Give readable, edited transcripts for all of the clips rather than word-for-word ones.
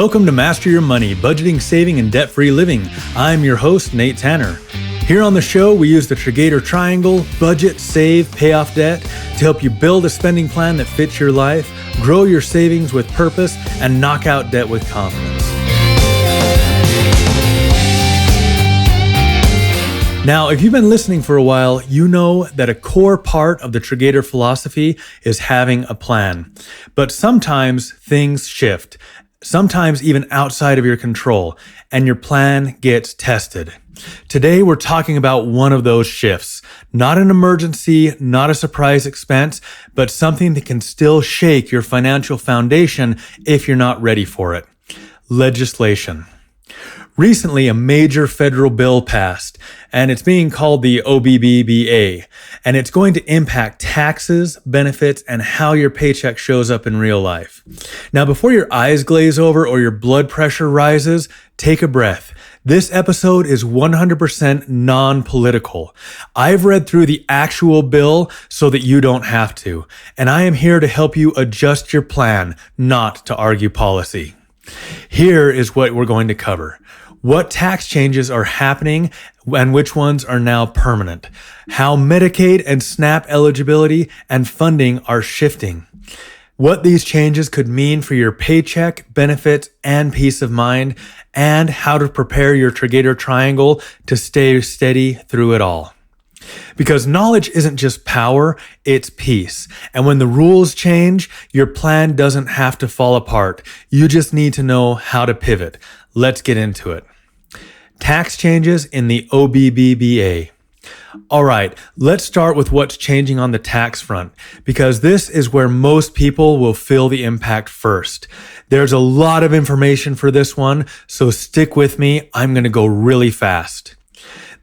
Welcome to Master Your Money, Budgeting, Saving, and Debt-Free Living. I'm your host, Nate Tanner. Here on the show, we use the Triggator Triangle, budget, save, pay off debt, to help you build a spending plan that fits your life, grow your savings with purpose, and knock out debt with confidence. Now, if you've been listening for a while, you know that a core part of the Triggator philosophy is having a plan. But sometimes things shift, sometimes even outside of your control, and your plan gets tested. Today, we're talking about one of those shifts. Not an emergency, not a surprise expense, but something that can still shake your financial foundation if you're not ready for it. Legislation. Recently, a major federal bill passed, and it's being called the OBBBA, and it's going to impact taxes, benefits, and how your paycheck shows up in real life. Now, before your eyes glaze over or your blood pressure rises, take a breath. This episode is 100% non-political. I've read through the actual bill so that you don't have to, and I am here to help you adjust your plan, not to argue policy. Here is what we're going to cover. What tax changes are happening and which ones are now permanent. How Medicaid and SNAP eligibility and funding are shifting. What these changes could mean for your paycheck, benefits, and peace of mind. And how to prepare your Triggator Triangle to stay steady through it all. Because knowledge isn't just power, it's peace. And when the rules change, your plan doesn't have to fall apart. You just need to know how to pivot. Let's get into it. Tax changes in the OBBBA. All right, let's start with what's changing on the tax front, because this is where most people will feel the impact first. There's a lot of information for this one, so stick with me. I'm going to go really fast.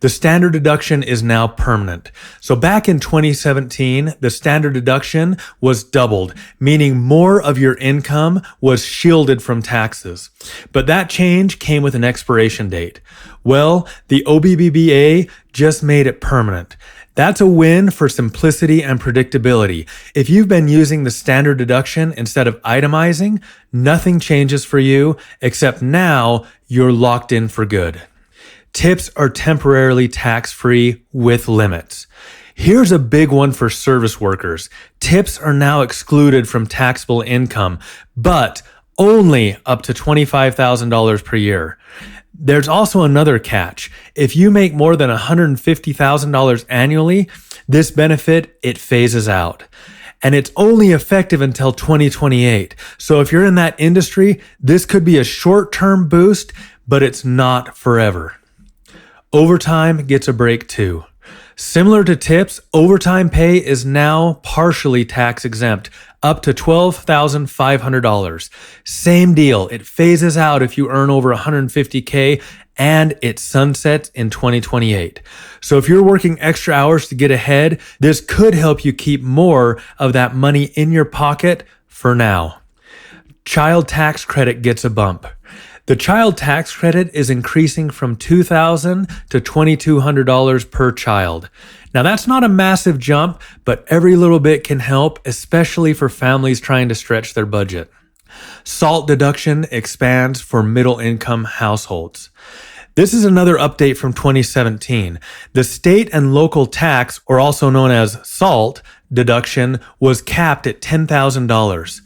The standard deduction is now permanent. So back in 2017, the standard deduction was doubled, meaning more of your income was shielded from taxes. But that change came with an expiration date. Well, the OBBBA just made it permanent. That's a win for simplicity and predictability. If you've been using the standard deduction instead of itemizing, nothing changes for you, except now you're locked in for good. Tips are temporarily tax-free with limits. Here's a big one for service workers. Tips are now excluded from taxable income, but only up to $25,000 per year. There's also another catch. If you make more than $150,000 annually, this benefit, it phases out. And it's only effective until 2028. So if you're in that industry, this could be a short-term boost, but it's not forever. Overtime gets a break too. Similar to tips, overtime pay is now partially tax exempt, up to $12,500. Same deal, it phases out if you earn over $150K, and it sunsets in 2028. So if you're working extra hours to get ahead, this could help you keep more of that money in your pocket for now. Child tax credit gets a bump. The child tax credit is increasing from $2,000 to $2,200 per child. Now that's not a massive jump, but every little bit can help, especially for families trying to stretch their budget. SALT deduction expands for middle income households. This is another update from 2017. The state and local tax, or also known as SALT deduction, was capped at $10,000.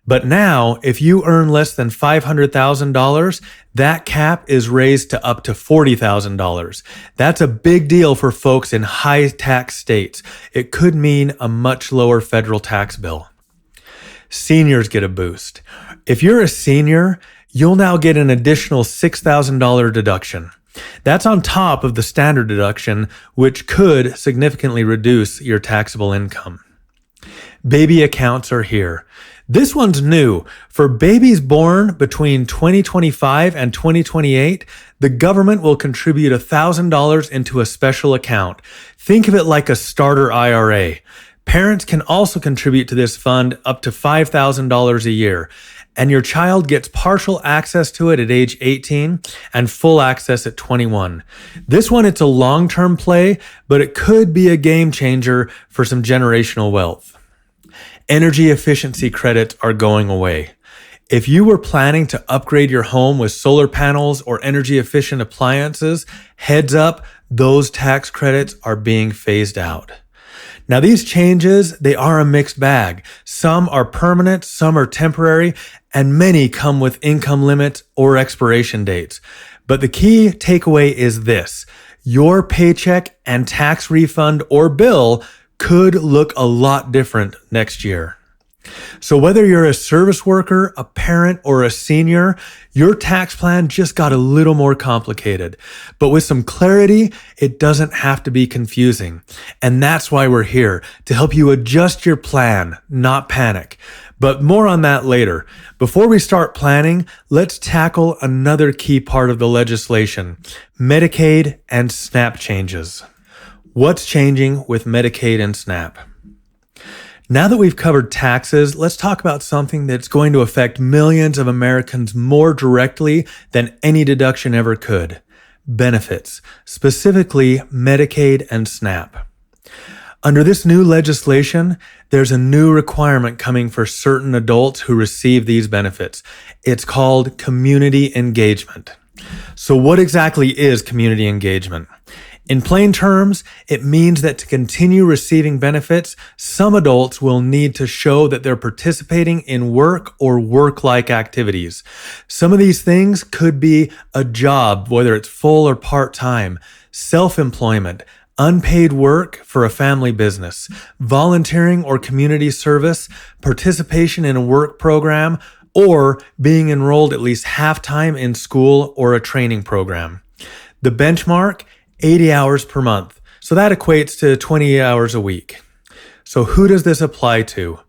But now, if you earn less than $500,000, that cap is raised to up to $40,000. That's a big deal for folks in high tax states. It could mean a much lower federal tax bill. Seniors get a boost. If you're a senior, you'll now get an additional $6,000 deduction. That's on top of the standard deduction, which could significantly reduce your taxable income. Baby accounts are here. This one's new. For babies born between 2025 and 2028, the government will contribute $1,000 into a special account. Think of it like a starter IRA. Parents can also contribute to this fund up to $5,000 a year, and your child gets partial access to it at age 18 and full access at 21. This one, it's a long-term play, but it could be a game changer for some generational wealth. Energy efficiency credits are going away. If you were planning to upgrade your home with solar panels or energy efficient appliances, heads up, those tax credits are being phased out. Now these changes, they are a mixed bag. Some are permanent, some are temporary, and many come with income limits or expiration dates. But the key takeaway is this: your paycheck and tax refund or bill could look a lot different next year. So whether you're a service worker, a parent, or a senior, your tax plan just got a little more complicated. But with some clarity, it doesn't have to be confusing. And that's why we're here, to help you adjust your plan, not panic. But more on that later. Before we start planning, let's tackle another key part of the legislation: Medicaid and SNAP changes. What's changing with Medicaid and SNAP? Now that we've covered taxes, let's talk about something that's going to affect millions of Americans more directly than any deduction ever could: benefits, specifically Medicaid and SNAP. Under this new legislation, there's a new requirement coming for certain adults who receive these benefits. It's called community engagement. So what exactly is community engagement? In plain terms, it means that to continue receiving benefits, some adults will need to show that they're participating in work or work-like activities. Some of these things could be a job, whether it's full or part-time, self-employment, unpaid work for a family business, volunteering or community service, participation in a work program, or being enrolled at least half-time in school or a training program. The benchmark: 80 hours per month. So that equates to 20 hours a week. So who does this apply to?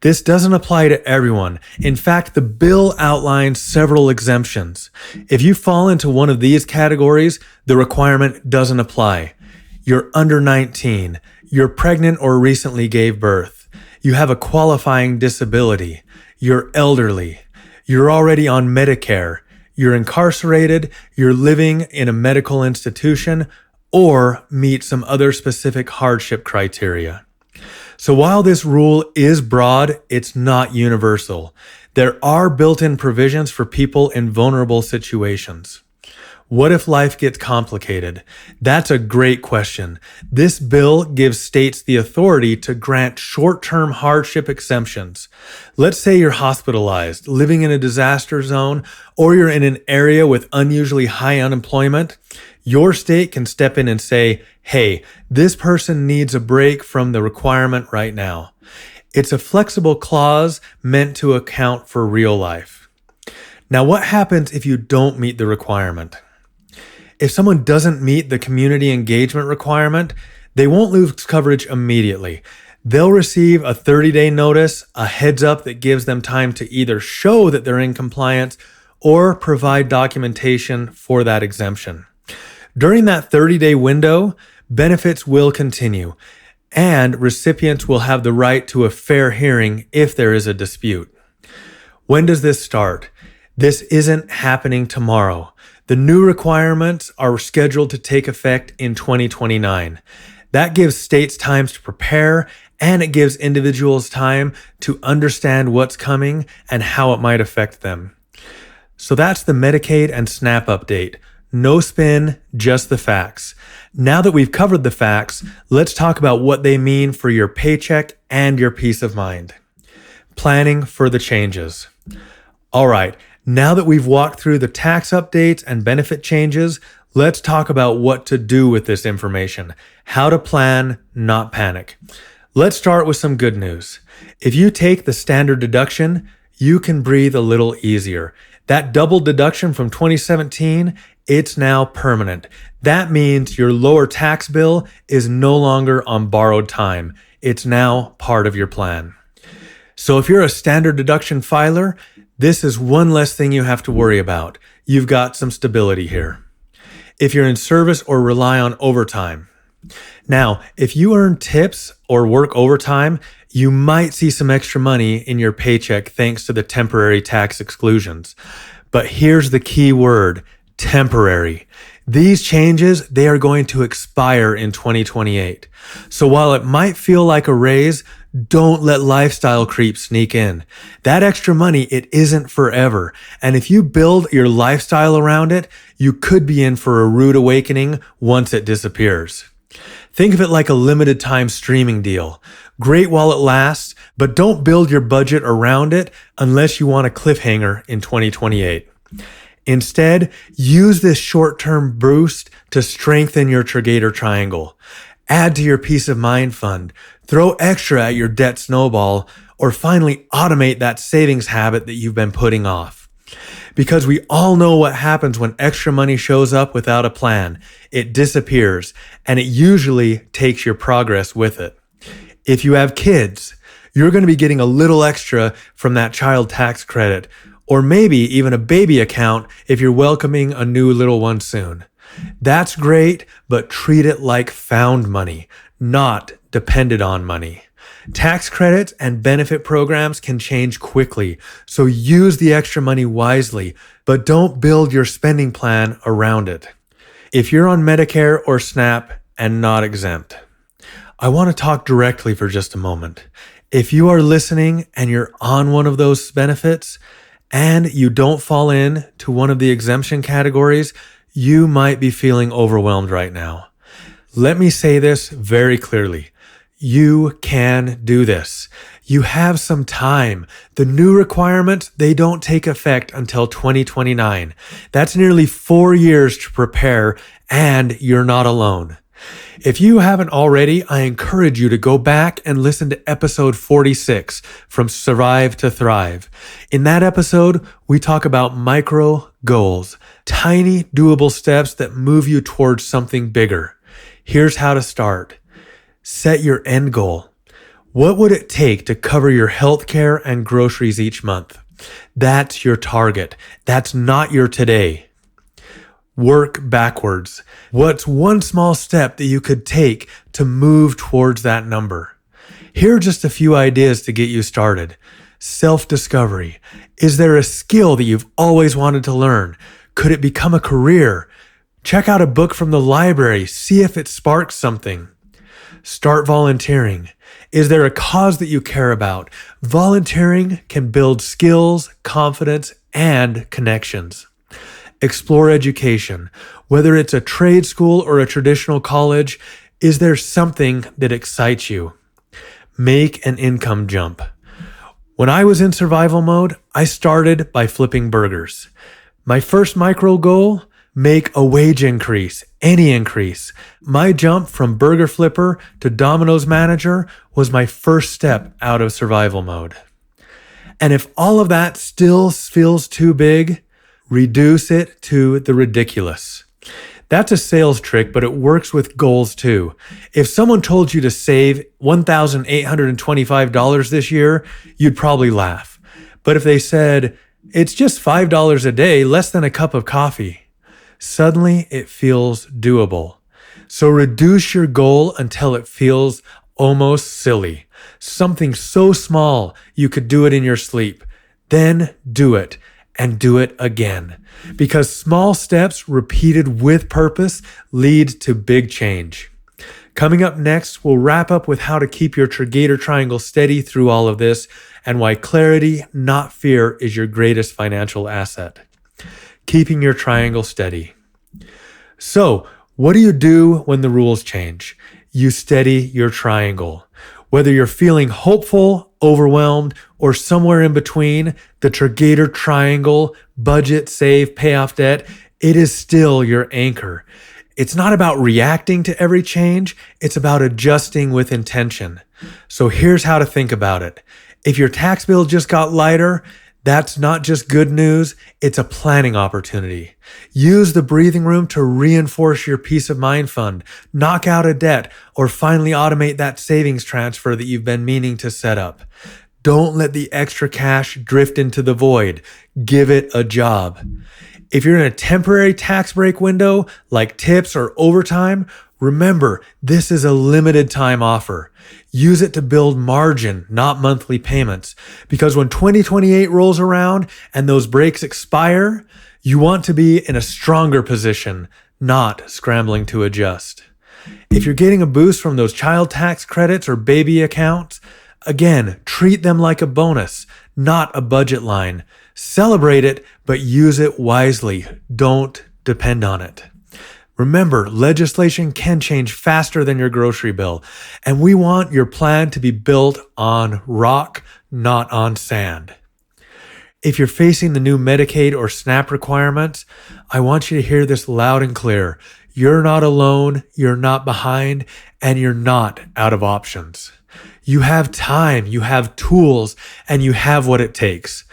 This doesn't apply to everyone. In fact, the bill outlines several exemptions. If you fall into one of these categories, the requirement doesn't apply. You're under 19. You're pregnant or recently gave birth. You have a qualifying disability. You're elderly. You're already on Medicare. You're incarcerated, you're living in a medical institution, or meet some other specific hardship criteria. So while this rule is broad, it's not universal. There are built-in provisions for people in vulnerable situations. What if life gets complicated? That's a great question. This bill gives states the authority to grant short-term hardship exemptions. Let's say you're hospitalized, living in a disaster zone, or you're in an area with unusually high unemployment. Your state can step in and say, hey, this person needs a break from the requirement right now. It's a flexible clause meant to account for real life. Now, what happens if you don't meet the requirement? If someone doesn't meet the community engagement requirement, they won't lose coverage immediately. They'll receive a 30-day notice, a heads up that gives them time to either show that they're in compliance or provide documentation for that exemption. During that 30-day window, benefits will continue, and recipients will have the right to a fair hearing if there is a dispute. When does this start? This isn't happening tomorrow. The new requirements are scheduled to take effect in 2029. That gives states time to prepare, and it gives individuals time to understand what's coming and how it might affect them. So that's the Medicaid and SNAP update. No spin, just the facts. Now that we've covered the facts, let's talk about what they mean for your paycheck and your peace of mind. Planning for the changes. All right. Now that we've walked through the tax updates and benefit changes, let's talk about what to do with this information. How to plan, not panic. Let's start with some good news. If you take the standard deduction, you can breathe a little easier. That double deduction from 2017, it's now permanent. That means your lower tax bill is no longer on borrowed time. It's now part of your plan. So if you're a standard deduction filer, this is one less thing you have to worry about. You've got some stability here. If you're in service or rely on overtime. Now, if you earn tips or work overtime, you might see some extra money in your paycheck thanks to the temporary tax exclusions. But here's the key word: temporary. These changes, they are going to expire in 2028. So while it might feel like a raise, Don't let lifestyle creep sneak in. That extra money, it isn't forever. And if you build your lifestyle around it, you could be in for a rude awakening once it disappears. Think of it like a limited time streaming deal. Great while it lasts, but don't build your budget around it unless you want a cliffhanger in 2028. Instead, use this short-term boost to strengthen your Triggator Triangle. Add to your peace of mind fund, throw extra at your debt snowball, or finally automate that savings habit that you've been putting off. Because we all know what happens when extra money shows up without a plan. It disappears, and it usually takes your progress with it. If you have kids, you're going to be getting a little extra from that child tax credit, or maybe even a baby account if you're welcoming a new little one soon. That's great, but treat it like found money, not dependent on money. Tax credits and benefit programs can change quickly, so use the extra money wisely, but don't build your spending plan around it. If you're on Medicare or SNAP and not exempt, I want to talk directly for just a moment. If you are listening and you're on one of those benefits and you don't fall in to one of the exemption categories, you might be feeling overwhelmed right now. Let me say this very clearly. You can do this. You have some time. The new requirements, they don't take effect until 2029. That's nearly 4 years to prepare, and you're not alone. If you haven't already, I encourage you to go back and listen to episode 46, From Survive to Thrive. In that episode, we talk about micro goals, tiny doable steps that move you towards something bigger. Here's how to start. Set your end goal. What would it take to cover your healthcare and groceries each month? That's your target. That's not your today. Work backwards. What's one small step that you could take to move towards that number? Here are just a few ideas to get you started. Self-discovery. Is there a skill that you've always wanted to learn? Could it become a career? Check out a book from the library. See if it sparks something. Start volunteering. Is there a cause that you care about? Volunteering can build skills, confidence, and connections. Explore education. Whether it's a trade school or a traditional college, is there something that excites you? Make an income jump. When I was in survival mode, I started by flipping burgers. My first micro goal, make a wage increase, any increase. My jump from burger flipper to Domino's manager was my first step out of survival mode. And if all of that still feels too big, reduce it to the ridiculous. That's a sales trick, but it works with goals too. If someone told you to save $1,825 this year, you'd probably laugh. But if they said, it's just $5 a day, less than a cup of coffee, suddenly it feels doable. So reduce your goal until it feels almost silly. Something so small you could do it in your sleep. Then do it. And do it again. Because small steps repeated with purpose lead to big change. Coming up next, we'll wrap up with how to keep your Triggator Triangle steady through all of this and why clarity, not fear, is your greatest financial asset. Keeping your triangle steady. So, what do you do when the rules change? You steady your triangle. Whether you're feeling hopeful, overwhelmed, or somewhere in between, the Triggator Triangle, budget, save, pay off debt, it is still your anchor. It's not about reacting to every change, it's about adjusting with intention. So here's how to think about it. If your tax bill just got lighter, that's not just good news, it's a planning opportunity. Use the breathing room to reinforce your peace of mind fund, knock out a debt, or finally automate that savings transfer that you've been meaning to set up. Don't let the extra cash drift into the void. Give it a job. If you're in a temporary tax break window, like tips or overtime, remember, this is a limited time offer. Use it to build margin, not monthly payments. Because when 2028 rolls around and those breaks expire, you want to be in a stronger position, not scrambling to adjust. If you're getting a boost from those child tax credits or baby accounts, Again, treat them like a bonus, not a budget line. Celebrate it, but use it wisely. Don't depend on it. Remember, legislation can change faster than your grocery bill, and we want your plan to be built on rock, not on sand. If you're facing the new Medicaid or SNAP requirements, I want you to hear this loud and clear. You're not alone, you're not behind, and you're not out of options. You have time, you have tools, and you have what it takes.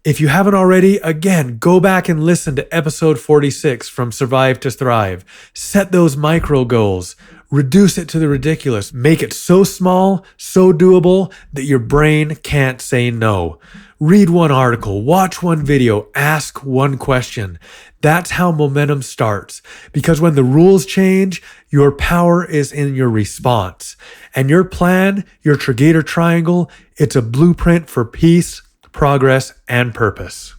If you haven't already, again, go back and listen to episode 46 from Survive to Thrive. Set those micro goals. Reduce it to the ridiculous. Make it so small, so doable that your brain can't say no. Read one article, watch one video, ask one question. That's how momentum starts. Because when the rules change, your power is in your response. And your plan, your Triggator Triangle, it's a blueprint for peace, progress, and purpose.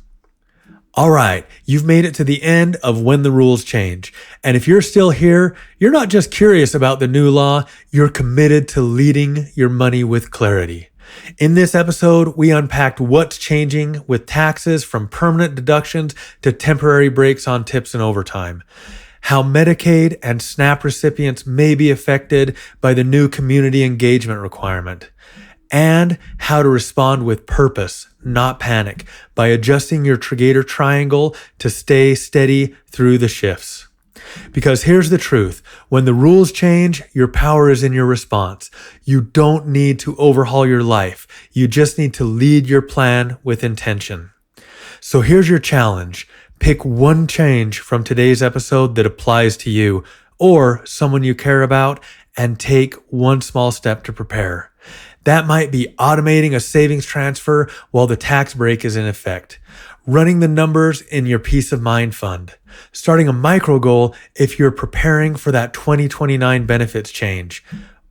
All right, you've made it to the end of When the Rules Change. And if you're still here, you're not just curious about the new law, you're committed to leading your money with clarity. In this episode, we unpacked what's changing with taxes from permanent deductions to temporary breaks on tips and overtime, how Medicaid and SNAP recipients may be affected by the new community engagement requirement, and how to respond with purpose, not panic, by adjusting your Triggator Triangle to stay steady through the shifts. Because here's the truth. When the rules change, your power is in your response. You don't need to overhaul your life. You just need to lead your plan with intention. So here's your challenge. Pick one change from today's episode that applies to you or someone you care about and take one small step to prepare. That might be automating a savings transfer while the tax break is in effect, running the numbers in your peace of mind fund, starting a micro goal if you're preparing for that 2029 benefits change,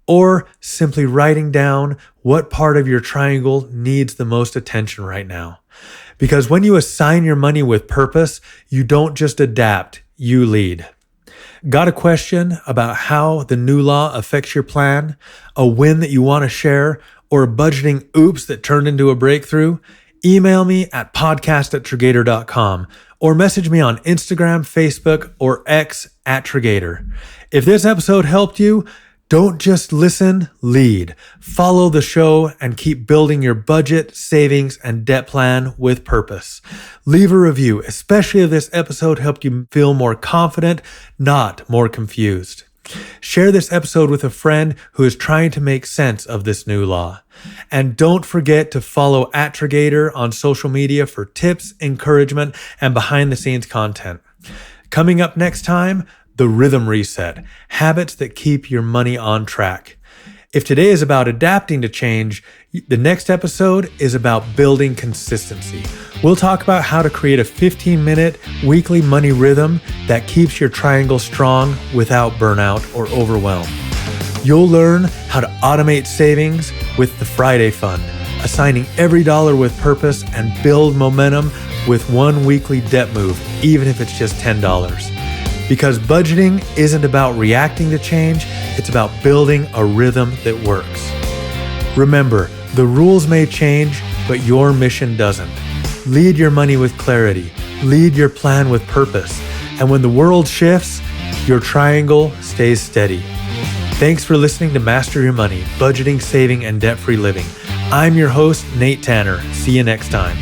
or simply writing down what part of your triangle needs the most attention right now. Because when you assign your money with purpose, you don't just adapt, you lead. Got a question about how the new law affects your plan, a win that you want to share, or a budgeting oops that turned into a breakthrough? Email me at podcast@Triggator.com or message me on Instagram, Facebook, or X @Triggator. If this episode helped you, don't just listen, lead. Follow the show and keep building your budget, savings, and debt plan with purpose. Leave a review, especially if this episode helped you feel more confident, not more confused. Share this episode with a friend who is trying to make sense of this new law. And don't forget to follow @Triggator on social media for tips, encouragement, and behind-the-scenes content. Coming up next time, the Rhythm Reset, habits that keep your money on track. If today is about adapting to change, the next episode is about building consistency. We'll talk about how to create a 15-minute weekly money rhythm that keeps your triangle strong without burnout or overwhelm. You'll learn how to automate savings with the Friday Fund, assigning every dollar with purpose and build momentum with one weekly debt move, even if it's just $10. Because budgeting isn't about reacting to change, it's about building a rhythm that works. Remember, the rules may change, but your mission doesn't. Lead your money with clarity. Lead your plan with purpose. And when the world shifts, your triangle stays steady. Thanks for listening to Master Your Money, Budgeting, Saving, and Debt-Free Living. I'm your host, Nate Tanner. See you next time.